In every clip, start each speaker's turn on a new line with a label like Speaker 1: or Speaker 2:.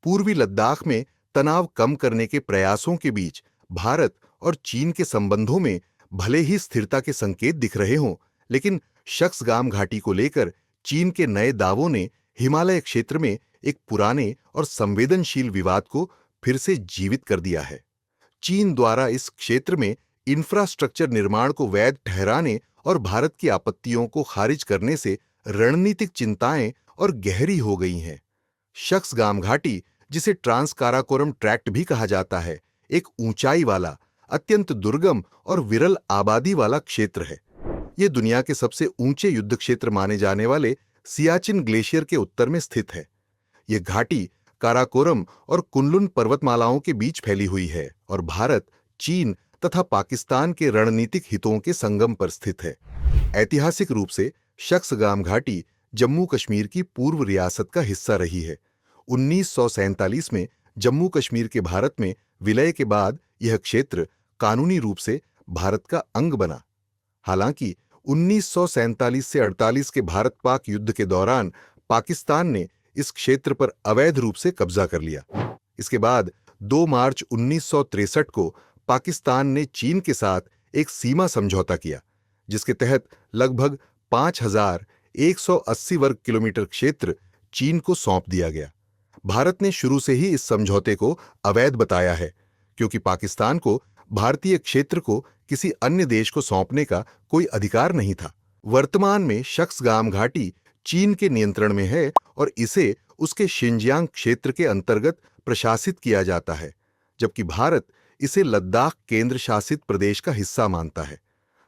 Speaker 1: पूर्वी लद्दाख में तनाव कम करने के प्रयासों के बीच भारत और चीन के संबंधों में भले ही स्थिरता के संकेत दिख रहे हों, लेकिन शक्सगाम घाटी को लेकर चीन के नए दावों ने हिमालय क्षेत्र में एक पुराने और संवेदनशील विवाद को फिर से जीवित कर दिया है। चीन द्वारा इस क्षेत्र में इंफ्रास्ट्रक्चर निर्माण को वैध ठहराने और भारत की आपत्तियों को खारिज करने से रणनीतिक चिंताएं और गहरी हो गई हैं। शक्सगाम घाटी, जिसे ट्रांस काराकोरम ट्रैक्ट भी कहा जाता है, एक ऊंचाई वाला, अत्यंत दुर्गम और विरल आबादी वाला क्षेत्र है। ये दुनिया के सबसे ऊंचे युद्ध क्षेत्र माने जाने वाले सियाचिन ग्लेशियर के उत्तर में स्थित है। ये घाटी काराकोरम और कुनलुन पर्वतमालाओं के बीच फैली हुई है और भारत, चीन तथा पाकिस्तान के रणनीतिक हितों के संगम पर स्थित है। ऐतिहासिक रूप से शक्सगाम घाटी जम्मू कश्मीर की पूर्व रियासत का हिस्सा रही है। 1947 में जम्मू कश्मीर के भारत में विलय के बाद यह क्षेत्र कानूनी रूप से भारत का अंग बना। हालांकि 1947 से 48 के भारत पाक युद्ध के दौरान पाकिस्तान ने इस क्षेत्र पर अवैध रूप से कब्जा कर लिया। इसके बाद 2 मार्च 1963 को पाकिस्तान ने चीन के साथ एक सीमा समझौता किया, जिसके तहत लगभग 5,180 वर्ग किलोमीटर क्षेत्र चीन को सौंप दिया गया। भारत ने शुरू से ही इस समझौते को अवैध बताया है, क्योंकि पाकिस्तान को भारतीय क्षेत्र को किसी अन्य देश को सौंपने का कोई अधिकार नहीं था। वर्तमान में शक्सगाम घाटी चीन के नियंत्रण में है और इसे उसके शिनजियांग क्षेत्र के अंतर्गत प्रशासित किया जाता है, जबकि भारत इसे लद्दाख केंद्र शासित प्रदेश का हिस्सा मानता है।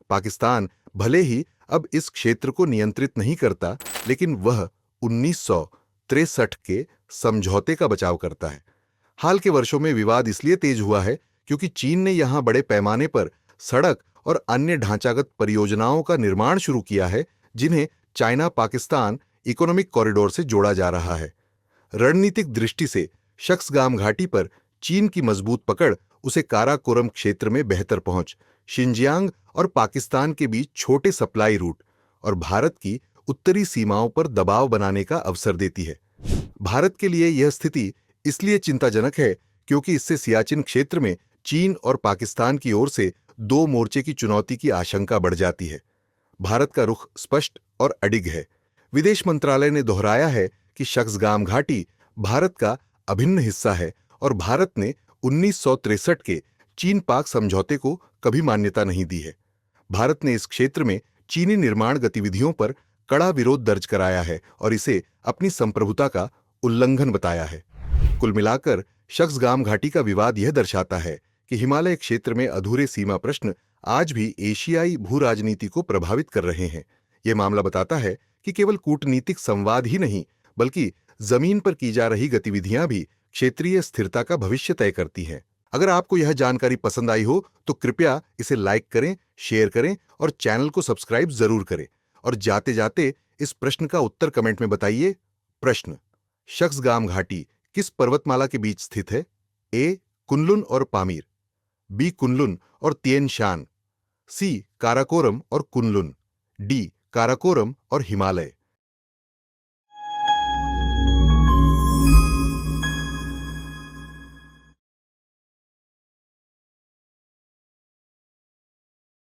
Speaker 1: पाकिस्तान भले ही अब इस क्षेत्र को नियंत्रित नहीं करता, लेकिन वह 1963 के समझौते का बचाव करता है। हाल के वर्षों में विवाद इसलिए तेज हुआ है क्योंकि चीन ने यहां बड़े पैमाने पर सड़क और अन्य ढांचागत परियोजनाओं का निर्माण शुरू किया है, जिन्हें चाइना पाकिस्तान इकोनॉमिक कॉरिडोर से जोड़ा जा रहा है। रणनीतिक दृष्टि से शक्सगाम घाटी पर चीन की मजबूत पकड़ उसे काराकोरम क्षेत्र में बेहतर पहुंच, शिनजियांग और पाकिस्तान के बीच छोटे सप्लाई रूट और भारत की उत्तरी सीमाओं पर दबाव बनाने का अवसर देती है। भारत के लिए यह स्थिति इसलिए चिंताजनक है क्योंकि इससे सियाचिन क्षेत्र में चीन और पाकिस्तान की ओर से 2 मोर्चे की चुनौती की आशंका बढ़ जाती है। भारत का रुख स्पष्ट और अडिग है। विदेश मंत्रालय ने दोहराया है कि शक्सगाम घाटी भारत का अभिन्न हिस्सा है और भारत ने 1963 के चीन पाक समझौते को कभी मान्यता नहीं दी है। भारत ने इस क्षेत्र में चीनी निर्माण गतिविधियों पर कड़ा विरोध दर्ज कराया है और इसे अपनी संप्रभुता का उल्लंघन बताया है। कुल मिलाकर शक्सगाम घाटी का विवाद यह दर्शाता है कि हिमालय क्षेत्र में अधूरे सीमा प्रश्न आज भी एशियाई भू राजनीति को प्रभावित कर रहे हैं। यह मामला बताता है कि केवल कूटनीतिक संवाद ही नहीं, बल्कि जमीन पर की जा रही गतिविधियां भी क्षेत्रीय स्थिरता का भविष्य तय करती हैं। अगर आपको यह जानकारी पसंद आई हो तो कृपया इसे लाइक करें, शेयर करें और चैनल को सब्सक्राइब जरूर करें। और जाते जाते इस प्रश्न का उत्तर कमेंट में बताइए। प्रश्न: शक्सगाम घाटी किस पर्वतमाला के बीच स्थित है? ए. कुनलुन और पामीर, बी. कुनलुन और तिएन शान, सी. काराकोरम और कुनलुन, डी. काराकोरम और हिमालय।